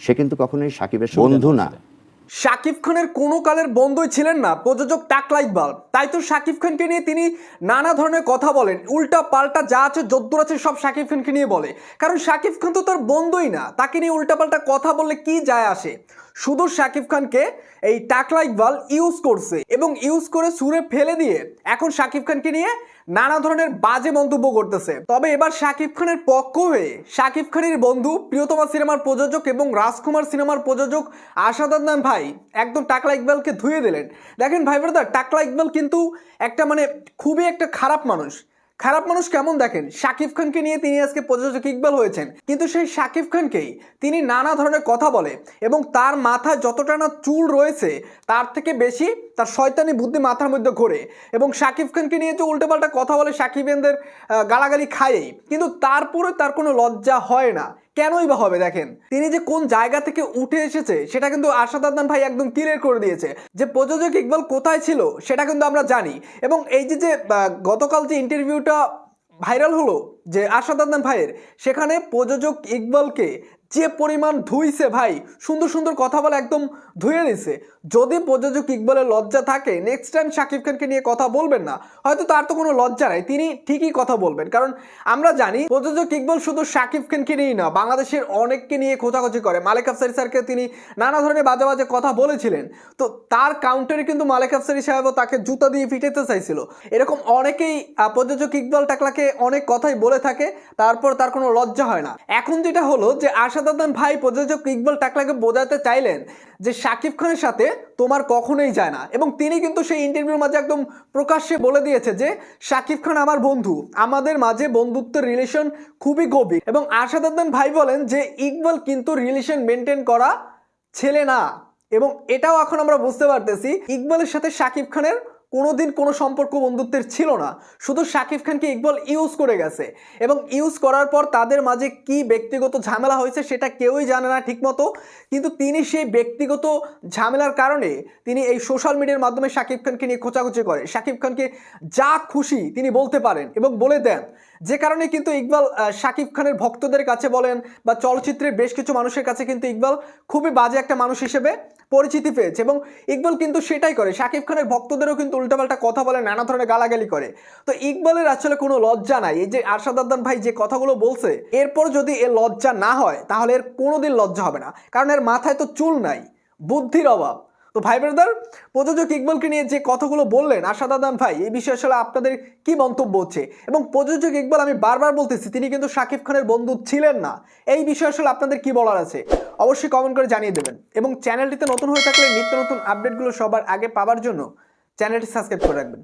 সে কিন্তু কখনোই সাকিবের বন্ধু না। শাকিব খানের কোনো কালের বন্ধুই ছিলেন না প্রযোজক টাকলা ইকবাল। তাই তো শাকিব খানকে নিয়ে তিনি নানা ধরনের কথা বলেন, উল্টা পাল্টা যা আছে যদ্দূর আছে সব শাকিব খানকে নিয়ে বলে। কারণ শাকিব খান তো তার বন্ধুই না, তাকে নিয়ে উল্টা পাল্টা কথা বললে কি যায় আসে। শুধু শাকিব খানকে এই টাকলা ইকবাল ইউজ করছে এবং ইউজ করে ছুঁড়ে ফেলে দিয়ে এখন শাকিব খানকে নিয়ে নানা ধরনের বাজে মন্তব্য করতেছে। তবে এবার শাকিব খানের পক্ষ হয়ে শাকিব খানের বন্ধু প্রিয়তমা সিনেমার প্রযোজক এবং রাজকুমার সিনেমার প্রযোজক আশাদ আদনান ভাই একদম টাকলা ইকবালকে ধুয়ে দিলেন। দেখেন ভাই ব্রাদার, টাকলা ইকবাল কিন্তু একটা খুবই একটা খারাপ মানুষ। খারাপ মানুষ কেমন দেখেন, শাকিব খানকে নিয়ে তিনি আজকে প্রযোজক ইকবাল হয়েছেন, কিন্তু সেই শাকিব খানকেই তিনি নানা ধরনের কথা বলে এবং তার মাথায় যতটা না চুল রয়েছে তার থেকে বেশি তার শয়তানি বুদ্ধি মাথার মধ্যে ঘোরে এবং শাকিব খানকে নিয়ে যে উল্টোপাল্টা কথা বলে সাকিবেনদের গালাগালি খায়ই, কিন্তু তারপরে তার কোনো লজ্জা হয় না। কেনই বা হবে? দেখেন তিনি যে কোন জায়গা থেকে উঠে এসেছে সেটা কিন্তু আশাদ আদনান ভাই একদম ক্লিয়ার করে দিয়েছে। যে প্রযোজক ইকবাল কোথায় ছিল সেটা কিন্তু আমরা জানি। এবং এই যে গতকাল যে ইন্টারভিউটা ভাইরাল হলো যে আশাদ আদনান ভাইয়ের, সেখানে প্রযোজক ইকবালকে যে পরিমাণ ধুইছে ভাই, সুন্দর সুন্দর কথা বলে একদম ধুয়ে দিছে। যদি প্রযোজক ইকবালের লজ্জা থাকে নেক্সট টাইম শাকিব খানকে নিয়ে কথা বলবেন না। হয়তো তার তো কোনো লজ্জা নাই, তিনি ঠিকই কথা বলবেন। কারণ আমরা জানি প্রযোজক ইকবাল শুধু শাকিব খানকে নিয়েই না, বাংলাদেশের অনেককে নিয়ে খোঁচাখুচি করে। মালেক আফসারী স্যারকে তিনি নানা ধরনের বাজে বাজে কথা বলেছিলেন, তো তার কাউন্টারে কিন্তু মালেক আফসারী সাহেবও তাকে জুতা দিয়ে পিটাতে চাইছিল। এরকম অনেকেই প্রযোজক ইকবাল টাকলাকে অনেক কথাই বলে থাকে, তারপর তার কোনো লজ্জা হয় না। এখন যেটা হলো যে আশাদ আদনান ভাই প্রযোজক ইকবাল টাকলাকে বোঝাতে চাইলেন যে শাকিব খানের সাথে তোমার কখনোই যায় না, এবং তিনি কিন্তু সেই ইন্টারভিউর মাঝে একদম প্রকাশ্যে বলে দিয়েছে যে শাকিব খান আমার বন্ধু, আমাদের মাঝে বন্ধুত্বের রিলেশন খুবই গভীর। এবং আশাদ আদনান ভাই বলেন যে ইকবাল কিন্তু রিলেশন মেনটেন করা ছেলে না। এবং এটাও এখন আমরা বুঝতে পারতেছি ইকবালের সাথে শাকিব খানের কোনোদিন কোনো সম্পর্ক বন্ধুত্বের ছিল না, শুধু শাকিব খানকে ইকবাল ইউজ করে গেছে। এবং ইউজ করার পর তাদের মাঝে কি ব্যক্তিগত ঝামেলা হয়েছে সেটা কেউই জানে না ঠিকমতো, কিন্তু তিনি সেই ব্যক্তিগত ঝামেলার কারণে তিনি এই সোশ্যাল মিডিয়ার মাধ্যমে শাকিব খানকে নিয়ে খোঁচাখুচি করে, শাকিব খানকে যা খুশি তিনি বলতে পারেন এবং বলে দেন। যে কারণে কিন্তু ইকবাল শাকিব খানের ভক্তদের কাছে বলেন বা চলচ্চিত্রের বেশ কিছু মানুষের কাছে কিন্তু ইকবাল খুবই বাজে একটা মানুষ হিসেবে পরিচিতি পেয়েছে। এবং ইকবাল কিন্তু সেটাই করে, শাকিব খানের ভক্তদেরও কিন্তু উল্টাপাল্টা কথা বলে, নানা ধরনের গালাগালি করে। তো ইকবালের আসলে কোনো লজ্জা নাই। এই যে আশাদ আদনান ভাই যে কথাগুলো বলছে, এরপর যদি এর লজ্জা না হয় তাহলে এর কোনোদিন লজ্জা হবে না, কারণ এর মাথায় তো চুল নাই, বুদ্ধির অভাব। তো ভাই ব্রাদার, প্রযোজক ইকবালকে নিয়ে যে কথাগুলো বললেন আশাদ আদনান ভাই, এই বিষয়ে আসলে আপনাদের কি মন্তব্য হচ্ছে? এবং প্রযোজক ইকবাল, আমি বারবার বলতেছি, তিনি কিন্তু শাকিব খানের বন্ধু ছিলেন না। এই বিষয়ে আসলে আপনাদের কি বলার আছে অবশ্যই কমেন্ট করে জানিয়ে দেবেন। এবং চ্যানেলটিতে নতুন হয়ে থাকলে নিত্য নতুন আপডেটগুলো সবার আগে পাওয়ার জন্য চ্যানেলটি সাবস্ক্রাইব করে রাখবেন।